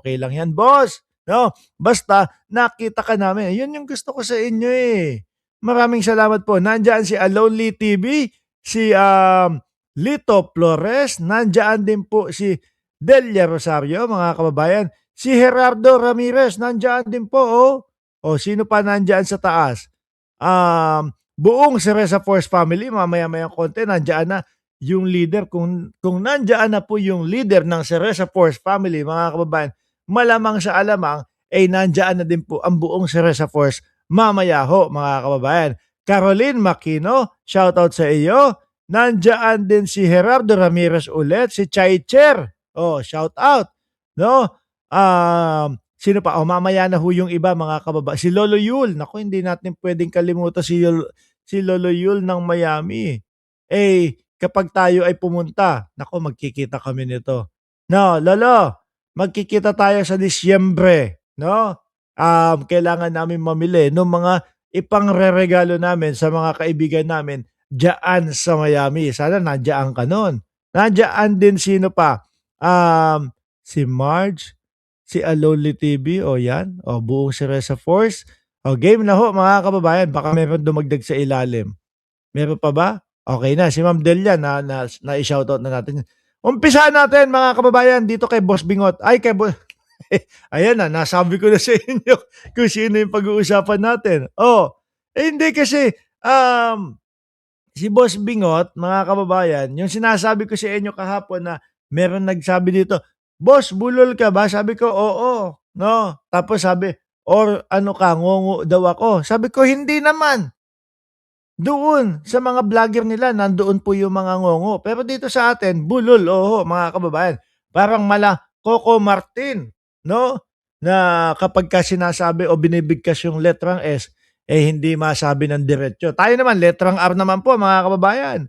okay lang yan, boss. No? Basta nakita ka namin. Yun yung gusto ko sa inyo eh. Maraming salamat po. Nandiyan si Alonely TV, si Lito Flores, nandiyan din po si Delia Rosario, mga kababayan. Si Gerardo Ramirez, nandiyan din po. Oh. O, sino pa nandiyan sa taas? Buong Cereza Force family, mamaya-mayang konti, nandiyan na yung leader. Kung nandiyan na po yung leader ng Cereza Force family, mga kababayan, malamang sa alamang, ay nandiyan na din po ang buong Cereza Force mamaya ho, mga kababayan. Caroline Makino, shoutout sa iyo. Nandiyan din si Gerardo Ramirez ulit, si Chai Cher. Oh, shoutout. No? Sino pa? Oh, mamaya na ho yung iba, mga kababayan. Si Lolo Yul. Naku, hindi natin pwedeng kalimutan si Lolo Yul ng Miami. Eh, kapag tayo ay pumunta, naku, magkikita kami nito. No, Lolo, magkikita tayo sa Disyembre. No? Kailangan namin mamili ng mga ipangreregalo namin sa mga kaibigan namin diyan sa Miami. Sana nandiyan ka nun. Nandiyan din sino pa? Si Marge, si Alonely TV, o yan, o buong Cereza Force. O game na ho, mga kababayan, baka meron dumagdag sa ilalim. Meron pa ba? Okay na, si Ma'am Delia na i-shoutout na natin. Umpisahan natin, mga kababayan, dito kay Boss Bingot. Ay, kay Boss... Ayan na, nasabi ko na sa inyo kung sino yung pag-uusapan natin. Hindi kasi, si Boss Bingot, mga kababayan, yung sinasabi ko sa inyo kahapon na meron nagsabi dito, "Boss, bulol ka ba?" Sabi ko, "Oo." No? Tapos sabi, "Or ano ka, ngongo daw ako." Sabi ko, "Hindi naman." Doon sa mga vlogger nila, nandoon po yung mga ngongo. Pero dito sa atin, bulol, oo, mga kababayan. Parang Coco Martin, no? Na kapag ka sinasabi o binibigkas yung letrang S, hindi masabi ng diretso. Tayo naman, letrang R naman po, mga kababayan.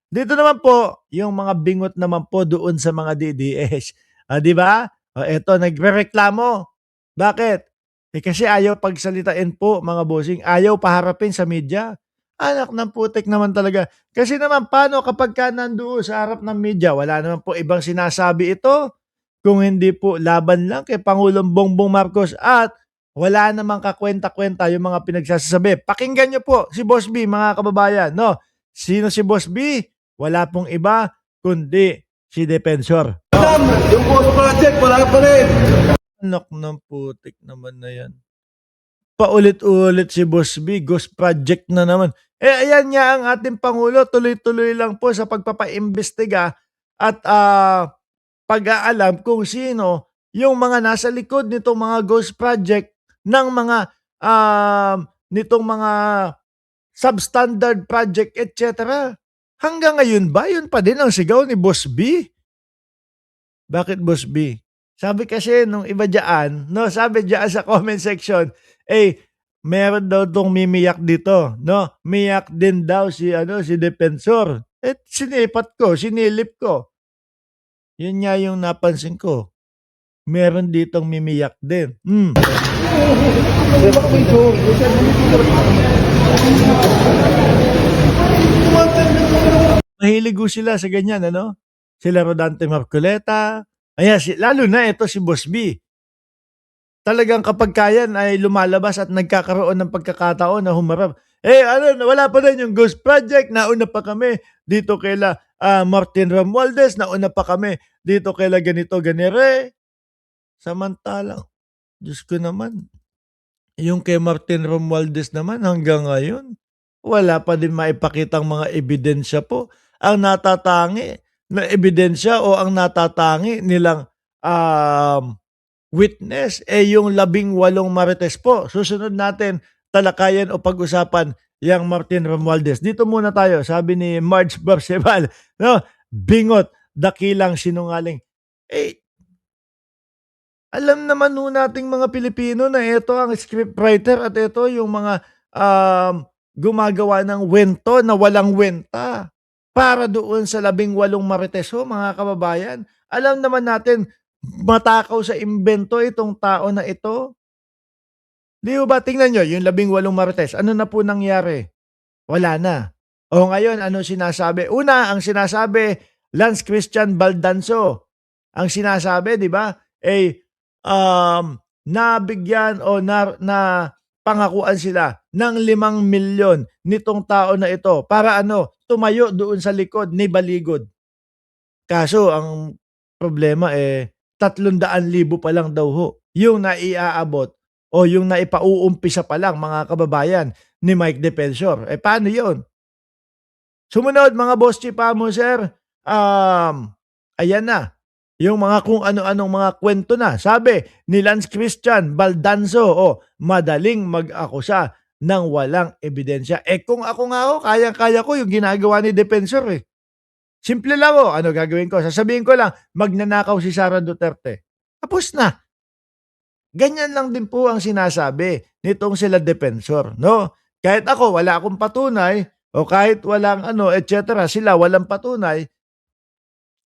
Dito naman po, yung mga bingot naman po doon sa mga DDS. Di ba? Eto, nagrereklamo. Bakit? Kasi ayaw pagsalitain po, mga bossing. Ayaw paharapin sa media. Anak ng putik naman talaga. Kasi naman paano kapag ka nandoon sa harap ng media, wala naman po ibang sinasabi ito kung hindi po laban lang kay Pangulong Bongbong Marcos at wala namang kakwenta-kwenta yung mga pinagsasabi. Pakinggan nyo po si Boss B, mga kababayan. No? Sino si Boss B? Wala pong iba kundi si Defensor. Yung Ghost Project, wala pa rin. Anak ng putik naman na yan. Paulit-ulit si Boss B, Ghost Project na naman. Ayan nga ang ating Pangulo, tuloy-tuloy lang po sa pagpapaimbestiga at pag-aalam kung sino yung mga nasa likod nitong mga Ghost Project ng mga nitong mga substandard project, etc. Hanggang ngayon ba, yun pa din ang sigaw ni Boss B? Bakit Boss B? Sabi kasi nung iba dyan, no, sabi dyan sa comment section, meron daw tong mimiyak dito, no? Miyak din daw si Defensor. Sinipat ko, sinilip ko. Yun nga yung napansin ko. Meron ditong mimiyak din. Mahilig sila sa ganyan, ano? Sila Rodante Marcoleta. Ayan, lalo na ito si Boss B. Talagang kapag kayan ay lumalabas at nagkakaroon ng pagkakataon na humarap. Wala pa rin yung Ghost Project, nauna pa kami dito kaila Martin Romualdez, nauna pa kami dito kaila ganito ganire. Samantalang, Diyos ko naman, yung kay Martin Romualdez naman hanggang ngayon, wala pa din maipakitang mga ebidensya po. Ang natatangi na ebidensya o ang natatangi nilang witness yung 18 Marites po. Susunod natin talakayan o pag-usapan yang Martin Romualdez. Dito muna tayo, sabi ni Marge Barceval, no? Bingot, dakilang sinungaling. Alam naman nun nating mga Pilipino na ito ang scriptwriter at ito yung mga gumagawa ng wento na walang wenta para doon sa 18 Marites, mga kababayan. Alam naman natin, matakaw sa imbento itong tao na ito. Di ba, tingnan nyo, yung 18 Marites, ano na po nangyari? Wala na. O ngayon, ano sinasabi? Una, ang sinasabi, Lance Christian Baldanzo. Ang sinasabi, di ba, nabigyan o na pangakuan sila ng 5 milyon nitong tao na ito para ano, tumayo doon sa likod ni Baligod. Kaso ang problema, 300,000 pa lang daw ho yung naiaabot o yung naipauumpisa pa lang mga kababayan ni Mike Defensor. Paano yun? Sumunod mga boss chipamo sir, ayan na, yung mga kung ano-anong mga kwento na. Sabi ni Lance Christian Baldanzo, madaling mag-akusa ng walang ebidensya. Kung ako nga ho, kayang-kaya ko yung ginagawa ni Defensor Simple lang ano gagawin ko? Sasabihin ko lang, magnanakaw si Sara Duterte. Tapos na. Ganyan lang din po ang sinasabi nitong sila Defensor, no? Kahit ako wala akong patunay o kahit walang ano, et cetera, sila walang patunay,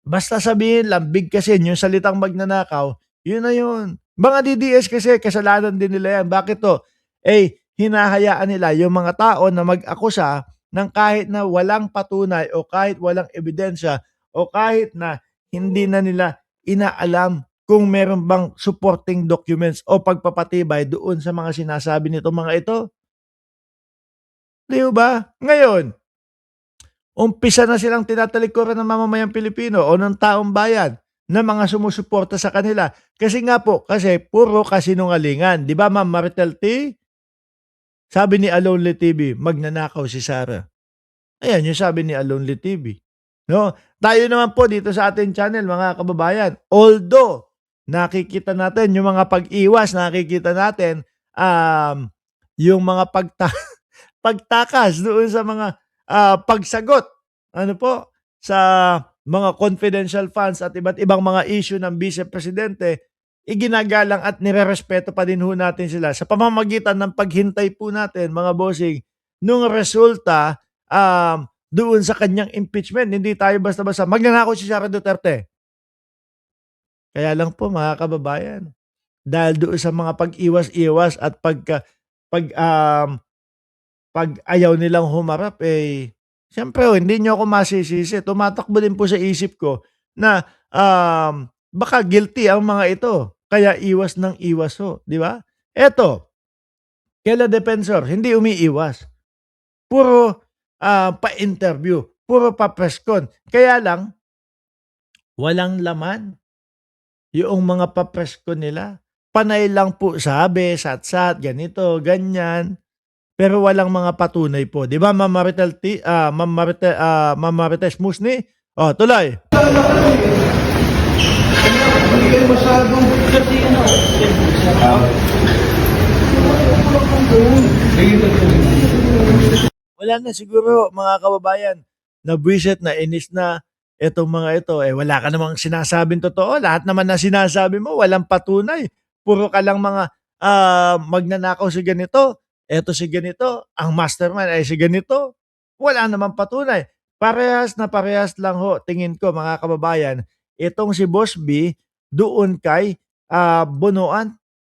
basta sabihin lang, bigkasin yung salitang magnanakaw, yun na yun. Mga DDS kasi, kasalanan din nila yan. Bakit to? Hinahayaan nila yung mga tao na mag-akusa ng kahit na walang patunay o kahit walang ebidensya o kahit na hindi na nila inaalam kung meron bang supporting documents o pagpapatibay doon sa mga sinasabi nito mga ito. Di ba? Ngayon, umpisa na silang tinatalikuran ng mamamayang Pilipino o ng taong bayan na mga sumusuporta sa kanila. Kasi nga po, kasi puro kasinungalingan. Di ba, Ma'am Maritel T? Sabi ni Alonely TV, magnanakaw si Sara. Ayan yung sabi ni Alonely TV. No? Tayo naman po dito sa ating channel, mga kababayan, although nakikita natin yung mga pag-iwas, nakikita natin yung mga pagtakas doon sa mga pagsagot ano po sa mga confidential funds at iba't ibang mga issue ng Vice Presidente, iginagalang at nirerespeto pa din ho natin sila sa pamamagitan ng paghintay po natin mga bossing nung resulta doon sa kanyang impeachment. Hindi tayo basta-basta magnanakaw si Sara Duterte. Kaya lang po mga kababayan, dahil doon sa mga pag-iwas-iwas at pag ayaw nilang humarap, siyempre hindi niyo ako masisisi. Tumatakbo din po sa isip ko na baka guilty ang mga ito. Kaya iwas ng iwas ho, di ba? Eto, kaila Defensor, hindi umiiwas. Puro pa-interview, puro pa-press con. Kaya lang, walang laman yung mga pa-press con nila. Panay lang po sabi, sat-sat, ganito, ganyan. Pero walang mga patunay po. 'Di ba, Ma'am Maritel Ma'am Marites Musni? Tuloy. Hindi kayo masyadong kasi ano. Wala na siguro mga kababayan, nabwisit, nainis na itong mga ito. Wala ka namang sinasabing totoo. Lahat naman na sinasabi mo, walang patunay. Puro ka lang mga magnanakaw si ganito. Eto si ganito. Ang mastermind ay si ganito. Wala namang patunay. Parehas na parehas lang ho, tingin ko mga kababayan, itong si Boss B doon kay Bunuan.